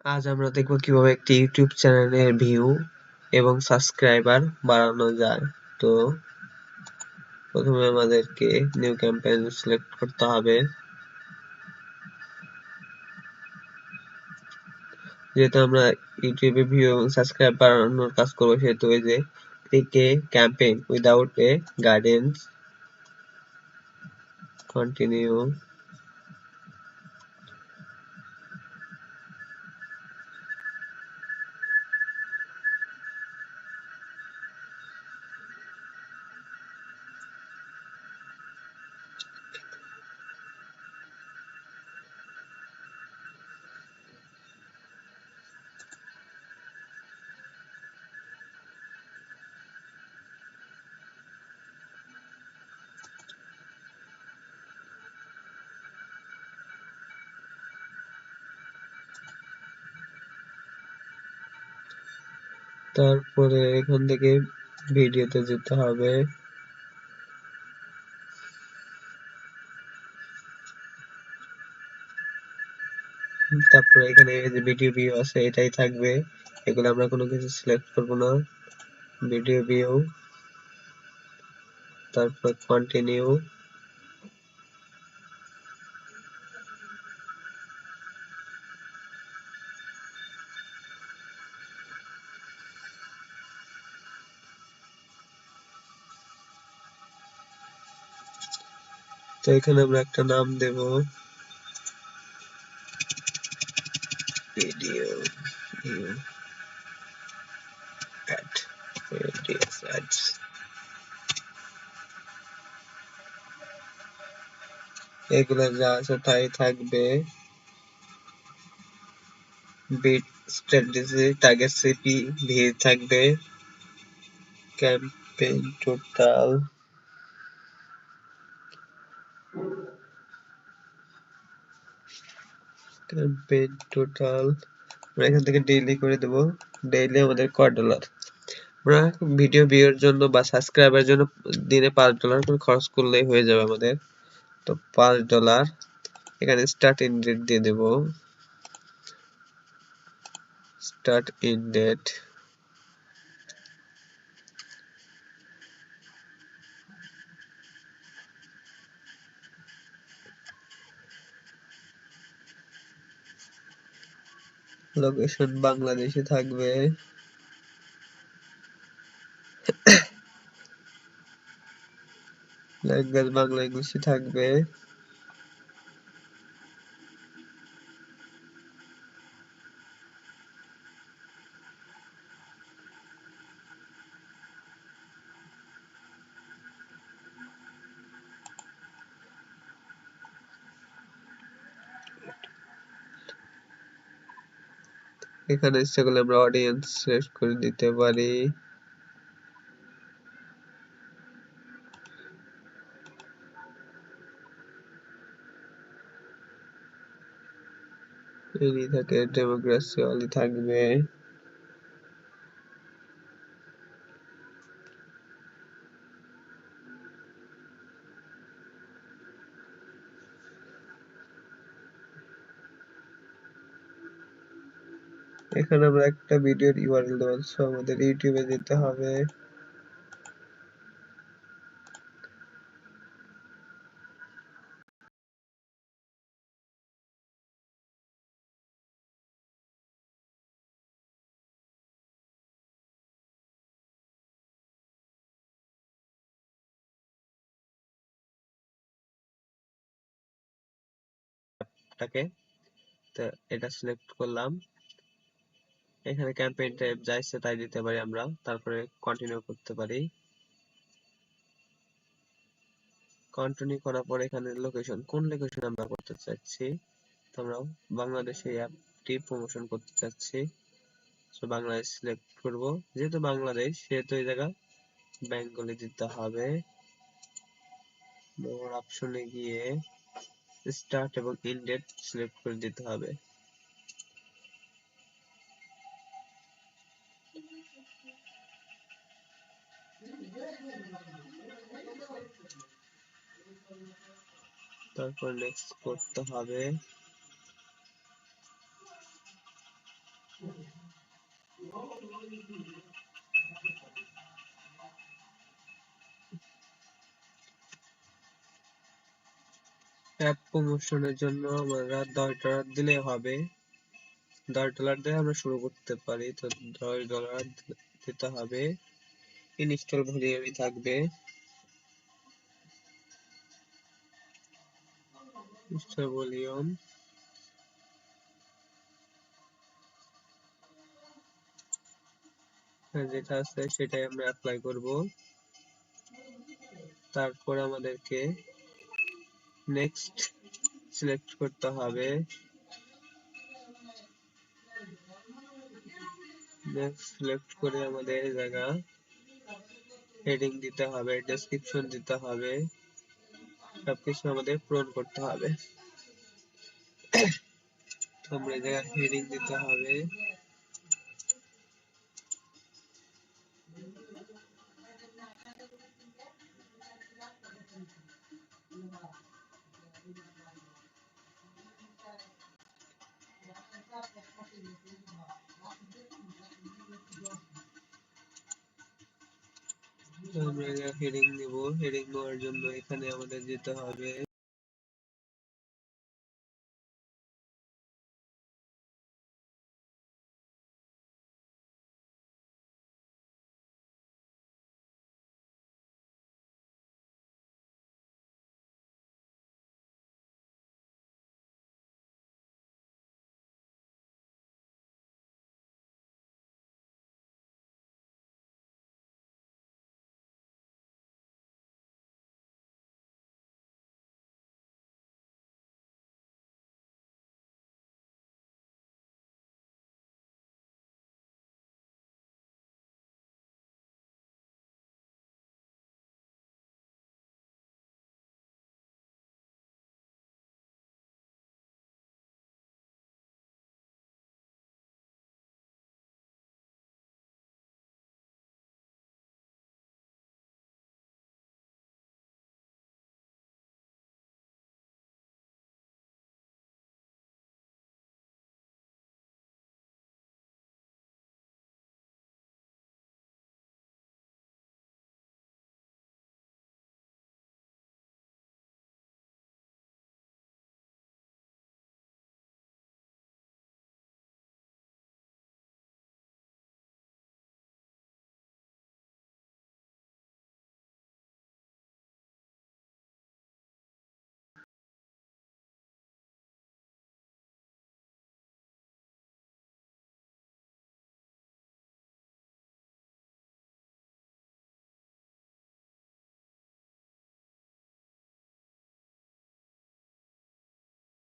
আজ আমরা দেখব কিভাবে একটি ইউটিউব চ্যানেলের ভিউ এবং সাবস্ক্রাইবার বাড়ানো যায়। তো প্রথমে আমাদেরকে নিউ ক্যাম্পেইন সিলেক্ট করতে হবে। যেহেতু আমরা ইউটিউবে ভিউ এবং সাবস্ক্রাইব বাড়ানোর কাজ করবো, সেহেতু এই যে click A campaign without a guidance, continue. তারপরে এখান থেকে ভিডিওতে যেতে হবে। তারপরে এখানে যে ভিডিও ভিউ আছে এটাই থাকবে, এগুলো আমরা কোনো কিছু সিলেক্ট করব না। ভিডিও ভিউ, তারপর কন্টিনিউ। তো এখানে আমরা একটা নাম দেব, video view ad, videos ads. এগুলো যা আছে তাই থাকবে। Bid strategy, target CP, view থাকবে, ক্যাম্পেইন টোটাল, ক্যাম্পেইন টোটাল আমরা এখান থেকে ডেইলি করে দেব। ডেইলি আমাদের $1। আমরা ভিডিও ভিউর জন্য বা সাবস্ক্রাইবার জন্য দিনে $5 করে খরচ করলেই হয়ে যাবে আমাদের। তো $5 এখানে স্টার্ট ইন ডেট দিয়ে দেব। স্টার্ট ইন ডেট, লোকেশন বাংলাদেশে থাকবে। ল্যাঙ্গুয়েজ বাংলা ইংলিশে থাকবে। এখানে ইচ্ছা করলে আমরা অডিয়েন্স সিলেক্ট করে দিতে পারি। এনি থাকে, ডেমোক্রেসি অলি থাকবে। এখানে আমরা একটা ভিডিওর ইউআরএল দেব, সো আমাদের ইউটিউবে যেতে হবে। টাকে তো এটা সিলেক্ট করলাম। এখানে ক্যাম্পেইন টাইপ যা ইচ্ছে তাই দিতে পারি আমরা, তারপরে কন্টিনিউ করতে পারি। কন্টিনিউ করার পর এখানে লোকেশন, কোন লোকেশন আমরা করতে চাচ্ছি, তো আমরা বাংলাদেশে অ্যাপটি প্রমোশন করতে চাচ্ছি, তো বাংলাদেশ সিলেক্ট করব। যেহেতু বাংলাদেশ সেহেতু এই জায়গা বেঙ্গলি দিতে হবে। মোর অপশনে গিয়ে স্টার্ট এবং এন্ড ডেট সিলেক্ট করে দিতে হবে। তারপর নেক্সট করতে হবে। অ্যাপ প্রমোশনের জন্য আমরা $10 দিলে হবে। $10 দিয়ে আমরা শুরু করতে পারি। তো $10 দিতে হবে। ইনস্টল ভলিউমই থাকবে। ইনস্টল ভলিউম যেটা আছে সেটাই আমরা অ্যাপ্লাই করব। তারপর আমাদেরকে নেক্সট সিলেক্ট করতে হবে। নেক্সট সিলেক্ট করে আমাদের জায়গা হেডিং দিতে হবে, ডেসক্রিপশন দিতে হবে, সবকিছু আমাদের পূরণ করতে হবে। আমরা এই জায়গায় হেডিং দিতে হবে। আমরা হেডিং নিব। হেডিং নেওয়ার জন্য এখানে আমাদের যেতে হবে